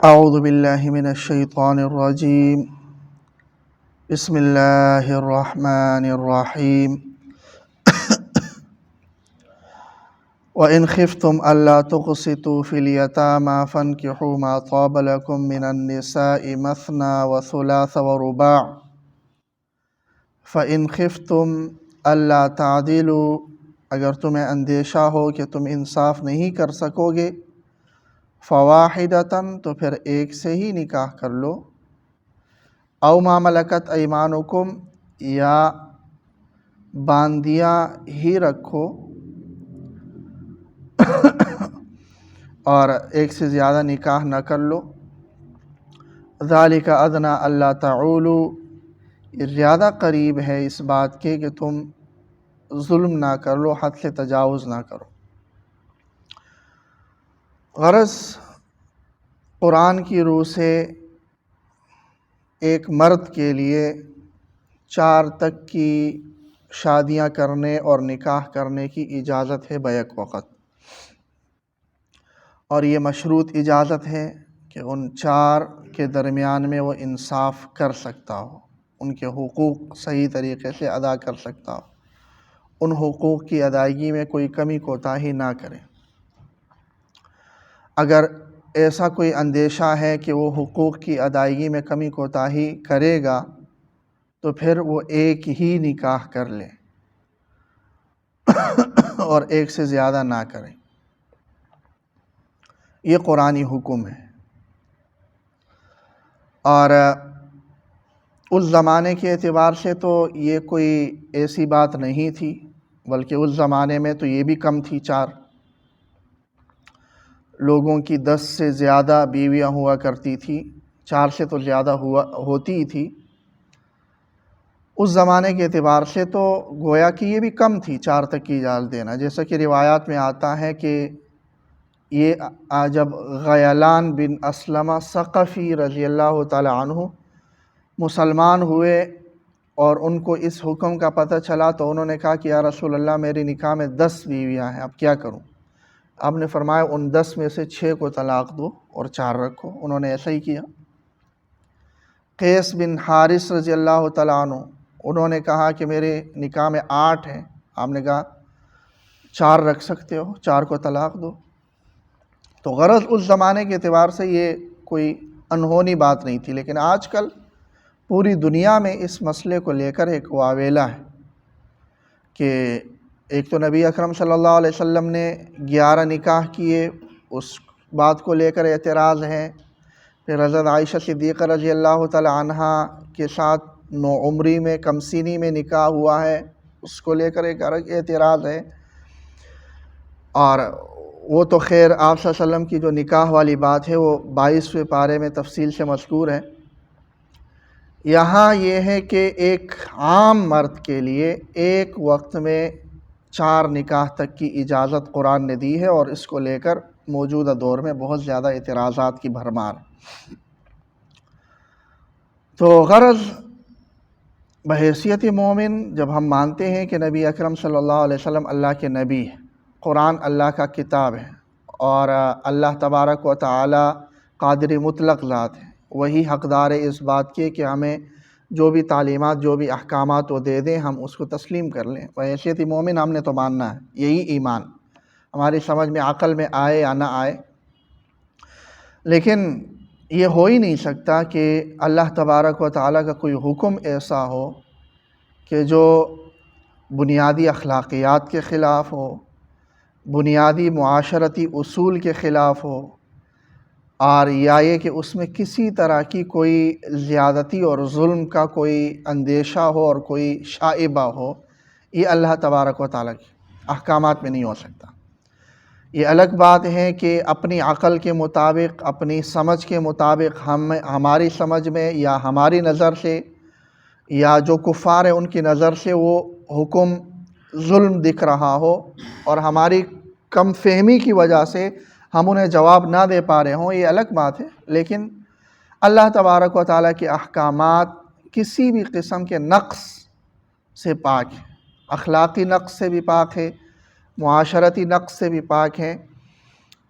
اعوذ باللہ من الشیطان الرجیم بسم اللہ الرحمن الرحیم وَإِنْ خِفْتُمْ أَلَّا تُقْسِطُوا فِي الْيَتَامَى فَانكِحُوا مَا طَابَ لَكُم مِّنَ النِّسَاءِ مَثْنَىٰ وَثُلَاثَ وَرُبَاعَ فَإِنْ خِفْتُمْ أَلَّا تَعْدِلُوا اگر تمہیں اندیشہ ہو کہ تم انصاف نہیں کر سکو گے فواحدۃ تو پھر ایک سے ہی نکاح کر لو، او ما ملکت ایمانکم یا باندیاں ہی رکھو اور ایک سے زیادہ نکاح نہ کر لو۔ ذالک ادنیٰ اللہ تعولوا یہ زیادہ قریب ہے اس بات کے کہ تم ظلم نہ کر لو، حد سے تجاوز نہ کرو۔ غرض قرآن کی روح سے ایک مرد کے لیے 4 تک کی شادیاں کرنے اور نکاح کرنے کی اجازت ہے بیک وقت، اور یہ مشروط اجازت ہے کہ ان 4 کے درمیان میں وہ انصاف کر سکتا ہو، ان کے حقوق صحیح طریقے سے ادا کر سکتا ہو، ان حقوق کی ادائیگی میں کوئی کمی کوتاہی نہ کرے۔ اگر ایسا کوئی اندیشہ ہے کہ وہ حقوق کی ادائیگی میں کمی کوتاہی کرے گا تو پھر وہ ایک ہی نکاح کر لے اور ایک سے زیادہ نہ کرے۔ یہ قرآنی حکم ہے، اور اس زمانے کے اعتبار سے تو یہ کوئی ایسی بات نہیں تھی، بلکہ اس زمانے میں تو یہ بھی کم تھی۔ 4 لوگوں کی 10 سے زیادہ بیویاں ہوا کرتی تھی، 4 سے تو زیادہ ہوتی ہی تھی۔ اس زمانے کے اعتبار سے تو گویا کہ یہ بھی کم تھی 4 تک کی اجازت دینا، جیسا کہ روایات میں آتا ہے کہ یہ جب غیلان بن اسلمہ ثقفی رضی اللہ تعالی عنہ مسلمان ہوئے اور ان کو اس حکم کا پتہ چلا تو انہوں نے کہا کہ یا رسول اللہ میری نکاح میں 10 بیویاں ہیں، اب کیا کروں؟ آپ نے فرمایا ان 10 میں سے 6 کو طلاق دو اور 4 رکھو۔ انہوں نے ایسا ہی کیا۔ قیس بن حارث رضی اللہ تعالیٰ عنہ انہوں نے کہا کہ میرے نکاح میں 8 ہیں، آپ نے کہا 4 رکھ سکتے ہو، 4 کو طلاق دو۔ تو غرض اس زمانے کے اعتبار سے یہ کوئی انہونی بات نہیں تھی، لیکن آج کل پوری دنیا میں اس مسئلے کو لے کر ایک واویلا ہے کہ ایک تو نبی اکرم صلی اللہ علیہ وسلم نے 11 نکاح کیے، اس بات کو لے کر اعتراض ہے۔ پھر حضرت عائشہ صدیقہ رضی اللہ تعالی عنہا کے ساتھ نوعمری میں کم سینی میں نکاح ہوا ہے، اس کو لے کر ایک اعتراض ہے۔ اور وہ تو خیر آپ صلی اللہ علیہ وسلم کی جو نکاح والی بات ہے وہ 22ویں پارے میں تفصیل سے مذکور ہے۔ یہاں یہ ہے کہ ایک عام مرد کے لیے ایک وقت میں 4 نکاح تک کی اجازت قرآن نے دی ہے، اور اس کو لے کر موجودہ دور میں بہت زیادہ اعتراضات کی بھرمار ہے۔ تو غرض بحیثیت مومن جب ہم مانتے ہیں کہ نبی اکرم صلی اللہ علیہ وسلم اللہ کے نبی ہے، قرآن اللہ کا کتاب ہے، اور اللہ تبارک و تعالی قادر مطلق ذات ہے، وہی حقدار ہے اس بات کے کہ ہمیں جو بھی تعلیمات جو بھی احکامات وہ دے دیں ہم اس کو تسلیم کر لیں۔ بحیثیت مومن ہم نے تو ماننا ہے، یہی ایمان، ہماری سمجھ میں عقل میں آئے یا نہ آئے۔ لیکن یہ ہو ہی نہیں سکتا کہ اللہ تبارک و تعالیٰ کا کوئی حکم ایسا ہو کہ جو بنیادی اخلاقیات کے خلاف ہو، بنیادی معاشرتی اصول کے خلاف ہو، اور یا یہ کہ اس میں کسی طرح کی کوئی زیادتی اور ظلم کا کوئی اندیشہ ہو اور کوئی شائبہ ہو، یہ اللہ تبارک و تعالیٰ کے احکامات میں نہیں ہو سکتا۔ یہ الگ بات ہے کہ اپنی عقل کے مطابق، اپنی سمجھ کے مطابق ہماری سمجھ میں یا ہماری نظر سے یا جو کفار ہیں ان کی نظر سے وہ حکم ظلم دکھ رہا ہو، اور ہماری کم فہمی کی وجہ سے ہم انہیں جواب نہ دے پا رہے ہوں، یہ الگ بات ہے۔ لیکن اللہ تبارک و تعالیٰ کے احکامات کسی بھی قسم کے نقص سے پاک ہے، اخلاقی نقص سے بھی پاک ہے، معاشرتی نقص سے بھی پاک ہے،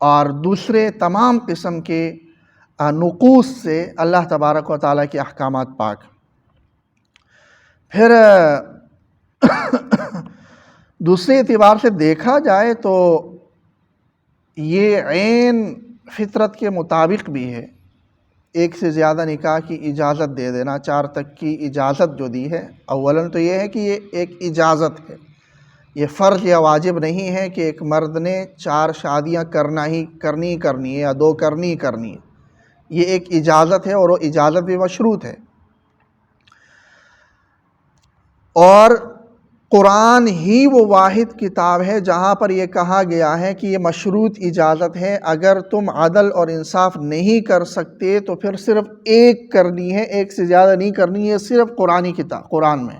اور دوسرے تمام قسم کے نقوص سے اللہ تبارک و تعالیٰ کے احکامات پاک۔ پھر دوسرے اعتبار سے دیکھا جائے تو یہ عین فطرت کے مطابق بھی ہے۔ ایک سے زیادہ نکاح کی اجازت دے دینا، 4 تک کی اجازت جو دی ہے، اولاً تو یہ ہے کہ یہ ایک اجازت ہے، یہ فرض یا واجب نہیں ہے کہ ایک مرد نے 4 شادیاں کرنی ہے یا 2 کرنی ہے۔ یہ ایک اجازت ہے اور وہ اجازت بھی مشروط ہے۔ اور قرآن ہی وہ واحد کتاب ہے جہاں پر یہ کہا گیا ہے کہ یہ مشروط اجازت ہے، اگر تم عدل اور انصاف نہیں کر سکتے تو پھر صرف ایک کرنی ہے، ایک سے زیادہ نہیں کرنی ہے، صرف قرآنی کتاب قرآن میں۔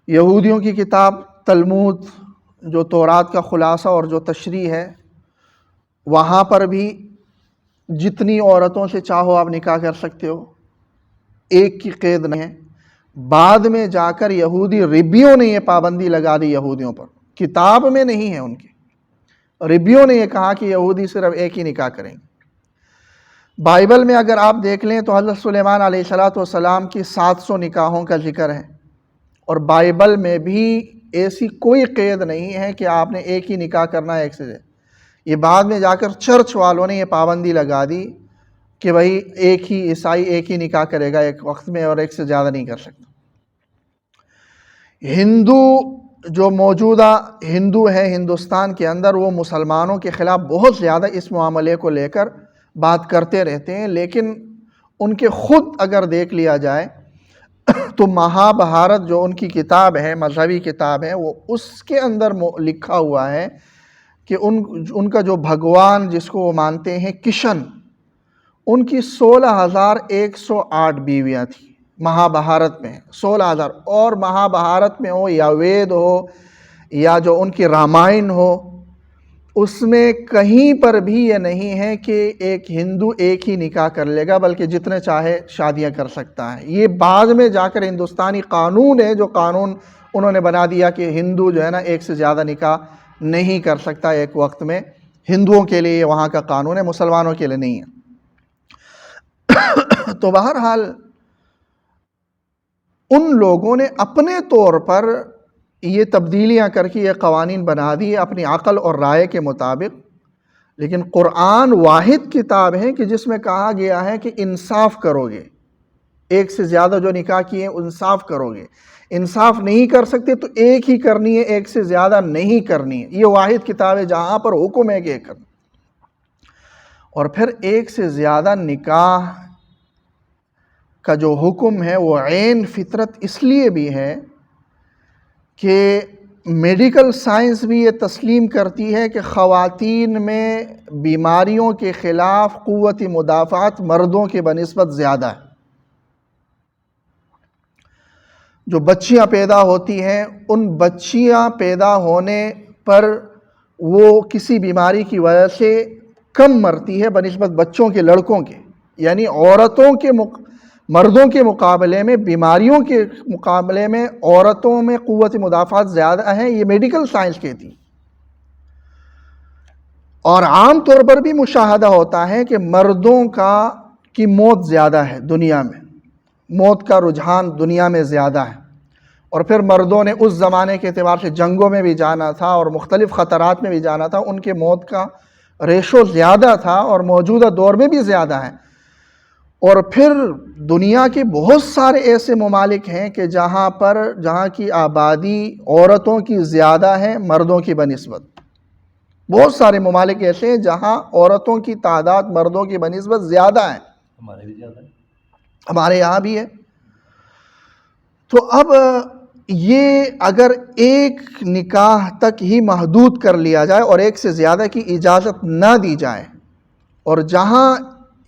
یہودیوں کی کتاب تلمود جو تورات کا خلاصہ اور جو تشریح ہے، وہاں پر بھی جتنی عورتوں سے چاہو آپ نکاح کر سکتے ہو، ایک کی قید نہیں ہے۔ بعد میں جا کر یہودی ربیوں نے یہ پابندی لگا دی یہودیوں پر، کتاب میں نہیں ہے ان کی، ربیوں نے یہ کہا کہ یہودی صرف ایک ہی نکاح کریں گے۔ بائبل میں اگر آپ دیکھ لیں تو حضرت سلیمان علیہ السلام کی 700 نکاحوں کا ذکر ہے، اور بائبل میں بھی ایسی کوئی قید نہیں ہے کہ آپ نے ایک ہی نکاح کرنا ہے ایک سے زیادہ۔ یہ بعد میں جا کر چرچ والوں نے یہ پابندی لگا دی کہ بھائی ایک ہی عیسائی ایک ہی نکاح کرے گا ایک وقت میں اور ایک سے زیادہ نہیں کر سکتا۔ ہندو جو موجودہ ہندو ہے ہندوستان کے اندر، وہ مسلمانوں کے خلاف بہت زیادہ اس معاملے کو لے کر بات کرتے رہتے ہیں، لیکن ان کے خود اگر دیکھ لیا جائے تو مہابھارت جو ان کی کتاب ہے، مذہبی کتاب ہے، وہ اس کے اندر لکھا ہوا ہے کہ ان کا جو بھگوان جس کو وہ مانتے ہیں کشن، ان کی 16,108 بیویاں تھیں مہابھارت میں، 16,000۔ اور مہابھارت میں ہو یا وید ہو یا جو ان کی رامائن ہو، اس میں کہیں پر بھی یہ نہیں ہے کہ ایک ہندو ایک ہی نکاح کر لے گا، بلکہ جتنے چاہے شادیاں کر سکتا ہے۔ یہ بعد میں جا کر ہندوستانی قانون ہے، جو قانون انہوں نے بنا دیا کہ ہندو جو ہے نا ایک سے زیادہ نکاح نہیں کر سکتا ایک وقت میں۔ ہندوؤں کے لیے وہاں کا قانون ہے، مسلمانوں کے لیے نہیں ہے۔ تو بہرحال ان لوگوں نے اپنے طور پر یہ تبدیلیاں کر کے یہ قوانین بنا دی اپنی عقل اور رائے کے مطابق، لیکن قرآن واحد کتاب ہے کہ جس میں کہا گیا ہے کہ انصاف کرو گے، ایک سے زیادہ جو نکاح کیے انصاف کرو گے، انصاف نہیں کر سکتے تو ایک ہی کرنی ہے، ایک سے زیادہ نہیں کرنی ہے۔ یہ واحد کتاب ہے جہاں پر حکم ہے کہ ایک کرنا۔ اور پھر ایک سے زیادہ نکاح کا جو حکم ہے وہ عین فطرت اس لیے بھی ہے کہ میڈیکل سائنس بھی یہ تسلیم کرتی ہے کہ خواتین میں بیماریوں کے خلاف قوت مدافعت مردوں کے بنسبت زیادہ ہے۔ جو بچیاں پیدا ہوتی ہیں، ان بچیاں پیدا ہونے پر وہ کسی بیماری کی وجہ سے کم مرتی ہے بنسبت بچوں کے، لڑکوں کے، یعنی عورتوں کے مردوں کے مقابلے میں، بیماریوں کے مقابلے میں عورتوں میں قوت مدافعت زیادہ ہے، یہ میڈیکل سائنس کہتی۔ اور عام طور پر بھی مشاہدہ ہوتا ہے کہ مردوں کی موت زیادہ ہے دنیا میں، موت کا رجحان دنیا میں زیادہ ہے۔ اور پھر مردوں نے اس زمانے کے اعتبار سے جنگوں میں بھی جانا تھا اور مختلف خطرات میں بھی جانا تھا، ان کے موت کا ریشو زیادہ تھا اور موجودہ دور میں بھی زیادہ ہے۔ اور پھر دنیا کے بہت سارے ایسے ممالک ہیں کہ جہاں کی آبادی عورتوں کی زیادہ ہے مردوں کی بنسبت۔ بہت سارے ممالک ایسے ہیں جہاں عورتوں کی تعداد مردوں کی بنسبت زیادہ ہے، ہمارے بھی زیادہ ہے، ہمارے یہاں بھی ہے۔ تو اب یہ اگر ایک نکاح تک ہی محدود کر لیا جائے اور ایک سے زیادہ کی اجازت نہ دی جائے، اور جہاں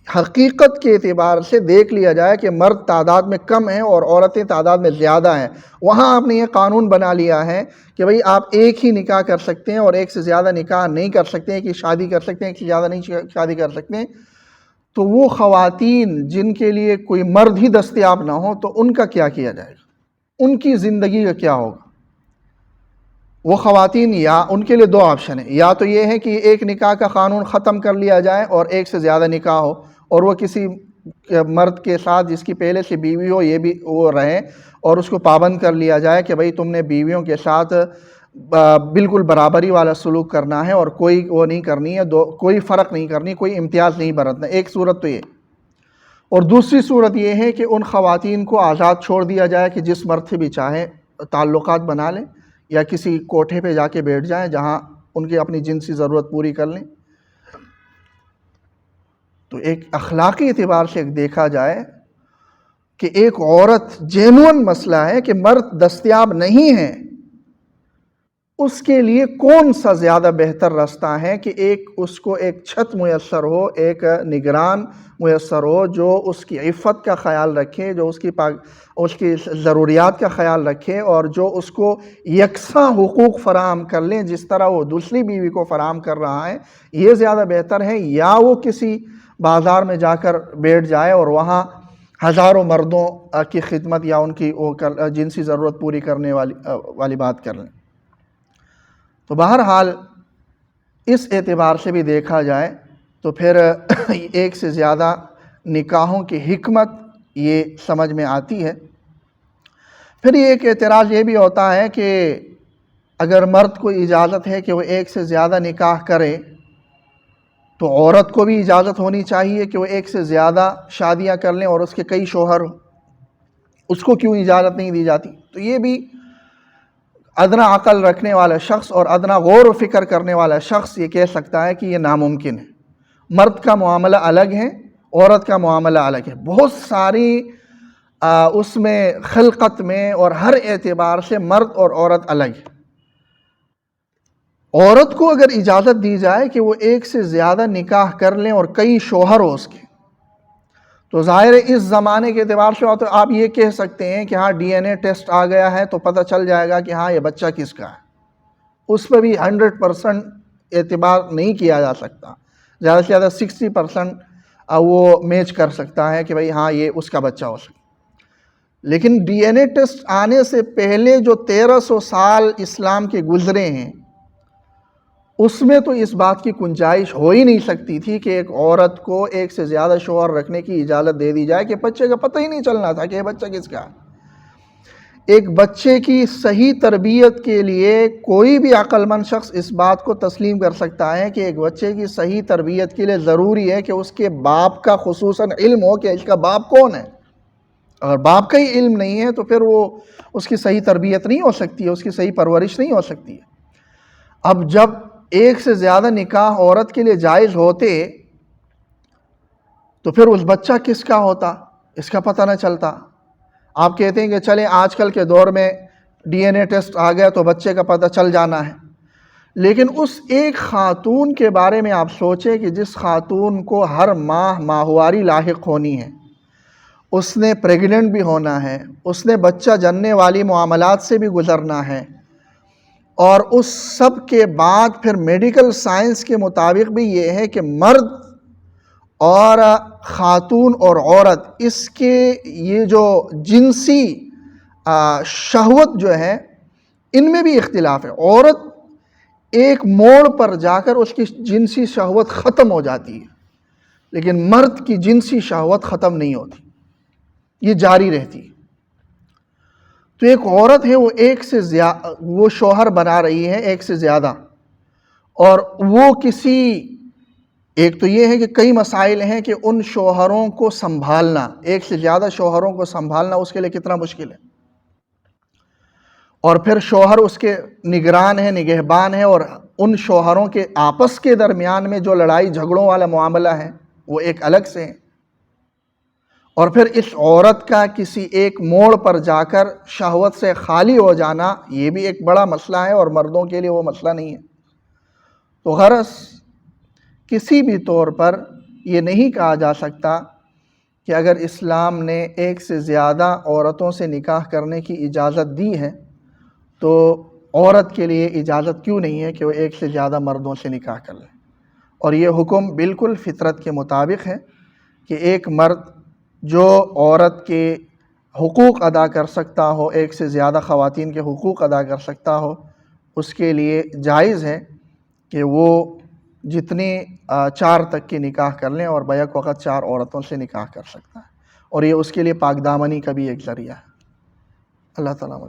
حقیقت کے اعتبار سے دیکھ لیا جائے کہ مرد تعداد میں کم ہیں اور عورتیں تعداد میں زیادہ ہیں، وہاں آپ نے یہ قانون بنا لیا ہے کہ بھئی آپ ایک ہی نکاح کر سکتے ہیں اور ایک سے زیادہ نکاح نہیں کر سکتے، ایک ہی شادی کر سکتے ہیں، ایک سے زیادہ نہیں شادی کر سکتے، تو وہ خواتین جن کے لیے کوئی مرد ہی دستیاب نہ ہو تو ان کا کیا کیا جائے گا؟ ان کی زندگی کا کیا ہوگا؟ وہ خواتین یا ان کے لیے دو آپشن ہیں، یا تو یہ ہے کہ ایک نکاح کا قانون ختم کر لیا جائے اور ایک سے زیادہ نکاح ہو، اور وہ کسی مرد کے ساتھ جس کی پہلے سے بیوی ہو یہ بھی وہ رہے، اور اس کو پابند کر لیا جائے کہ بھئی تم نے بیویوں کے ساتھ بالکل برابری والا سلوک کرنا ہے اور کوئی وہ نہیں کرنی ہے، کوئی فرق نہیں کرنی، کوئی امتیاز نہیں برتنا۔ ایک صورت تو یہ، اور دوسری صورت یہ ہے کہ ان خواتین کو آزاد چھوڑ دیا جائے کہ جس مرد سے بھی چاہیں تعلقات بنا لیں یا کسی کوٹھے پہ جا کے بیٹھ جائیں جہاں ان کی اپنی جنسی ضرورت پوری کر لیں۔ تو ایک اخلاقی اعتبار سے دیکھا جائے کہ ایک عورت جینون مسئلہ ہے کہ مرد دستیاب نہیں ہے، اس کے لیے کون سا زیادہ بہتر راستہ ہے کہ اس کو ایک چھت میسر ہو، ایک نگران میسر ہو جو اس کی عفت کا خیال رکھے، جو اس کی ضروریات کا خیال رکھے، اور جو اس کو یکساں حقوق فراہم کر لیں جس طرح وہ دوسری بیوی کو فراہم کر رہا ہے۔ یہ زیادہ بہتر ہے، یا وہ کسی بازار میں جا کر بیٹھ جائے اور وہاں ہزاروں مردوں کی خدمت یا ان کی جنسی ضرورت پوری کرنے والی بات کر لیں۔ تو بہرحال اس اعتبار سے بھی دیکھا جائے تو پھر ایک سے زیادہ نکاحوں کی حکمت یہ سمجھ میں آتی ہے۔ پھر یہ ایک اعتراض یہ بھی ہوتا ہے کہ اگر مرد کو اجازت ہے کہ وہ ایک سے زیادہ نکاح کرے تو عورت کو بھی اجازت ہونی چاہیے کہ وہ ایک سے زیادہ شادیاں کر لیں اور اس کے کئی شوہر ہوں، اس کو کیوں اجازت نہیں دی جاتی؟ تو یہ بھی ادنا عقل رکھنے والا شخص اور ادنا غور و فکر کرنے والا شخص یہ کہہ سکتا ہے کہ یہ ناممکن ہے۔ مرد کا معاملہ الگ ہے، عورت کا معاملہ الگ ہے، بہت ساری اس میں خلقت میں اور ہر اعتبار سے مرد اور عورت الگ ہے۔ عورت کو اگر اجازت دی جائے کہ وہ ایک سے زیادہ نکاح کر لیں اور کئی شوہر ہو اس کے، تو ظاہر ہے اس زمانے کے اعتبار سے تو آپ یہ کہہ سکتے ہیں کہ ہاں ڈی این اے ٹیسٹ آ گیا ہے تو پتہ چل جائے گا کہ ہاں یہ بچہ کس کا ہے۔ اس پہ بھی 100% اعتبار نہیں کیا جا سکتا، زیادہ سے زیادہ 60% وہ میچ کر سکتا ہے کہ بھئی ہاں یہ اس کا بچہ ہو سکتا۔ لیکن ڈی این اے ٹیسٹ آنے سے پہلے جو 1300 سال اسلام کے گزرے ہیں، اس میں تو اس بات کی گنجائش ہو ہی نہیں سکتی تھی کہ ایک عورت کو ایک سے زیادہ شوہر رکھنے کی اجازت دے دی جائے کہ بچے کا پتہ ہی نہیں چلنا تھا کہ یہ بچہ کس کا ہے۔ ایک بچے کی صحیح تربیت کے لیے کوئی بھی عقل مند شخص اس بات کو تسلیم کر سکتا ہے کہ ایک بچے کی صحیح تربیت کے لیے ضروری ہے کہ اس کے باپ کا خصوصاً علم ہو کہ اس کا باپ کون ہے۔ اگر باپ کا ہی علم نہیں ہے تو پھر وہ اس کی صحیح تربیت نہیں ہو سکتی ہے، اس کی صحیح پرورش نہیں ہو سکتی ہے۔ اب جب ایک سے زیادہ نکاح عورت کے لیے جائز ہوتے تو پھر اس بچہ کس کا ہوتا، اس کا پتہ نہ چلتا۔ آپ کہتے ہیں کہ چلیں آج کل کے دور میں ڈی این اے ٹیسٹ آ گیا تو بچے کا پتہ چل جانا ہے، لیکن اس ایک خاتون کے بارے میں آپ سوچیں کہ جس خاتون کو ہر ماہ ماہواری لاحق ہونی ہے، اس نے پریگننٹ بھی ہونا ہے، اس نے بچہ جننے والی معاملات سے بھی گزرنا ہے، اور اس سب کے بعد پھر میڈیکل سائنس کے مطابق بھی یہ ہے کہ مرد اور خاتون اور عورت اس کے یہ جو جنسی شہوت جو ہے ان میں بھی اختلاف ہے۔ عورت ایک موڑ پر جا کر اس کی جنسی شہوت ختم ہو جاتی ہے، لیکن مرد کی جنسی شہوت ختم نہیں ہوتی، یہ جاری رہتی ہے۔ تو ایک عورت ہے وہ ایک سے زیادہ وہ شوہر بنا رہی ہے ایک سے زیادہ، اور وہ کسی ایک تو یہ ہے کہ کئی مسائل ہیں کہ ان شوہروں کو سنبھالنا، ایک سے زیادہ شوہروں کو سنبھالنا اس کے لیے کتنا مشکل ہے، اور پھر شوہر اس کے نگران ہے، نگہبان ہے، اور ان شوہروں کے آپس کے درمیان میں جو لڑائی جھگڑوں والا معاملہ ہے وہ ایک الگ سے ہے، اور پھر اس عورت کا کسی ایک موڑ پر جا کر شہوت سے خالی ہو جانا یہ بھی ایک بڑا مسئلہ ہے، اور مردوں کے لیے وہ مسئلہ نہیں ہے۔ تو غرض کسی بھی طور پر یہ نہیں کہا جا سکتا کہ اگر اسلام نے ایک سے زیادہ عورتوں سے نکاح کرنے کی اجازت دی ہے تو عورت کے لیے اجازت کیوں نہیں ہے کہ وہ ایک سے زیادہ مردوں سے نکاح کر لے۔ اور یہ حکم بالکل فطرت کے مطابق ہے کہ ایک مرد جو عورت کے حقوق ادا کر سکتا ہو، ایک سے زیادہ خواتین کے حقوق ادا کر سکتا ہو، اس کے لیے جائز ہے کہ وہ جتنی 4 تک کی نکاح کر لیں اور بیک وقت 4 عورتوں سے نکاح کر سکتا ہے، اور یہ اس کے لیے پاک دامنی کا بھی ایک ذریعہ ہے۔ اللہ تعالیٰ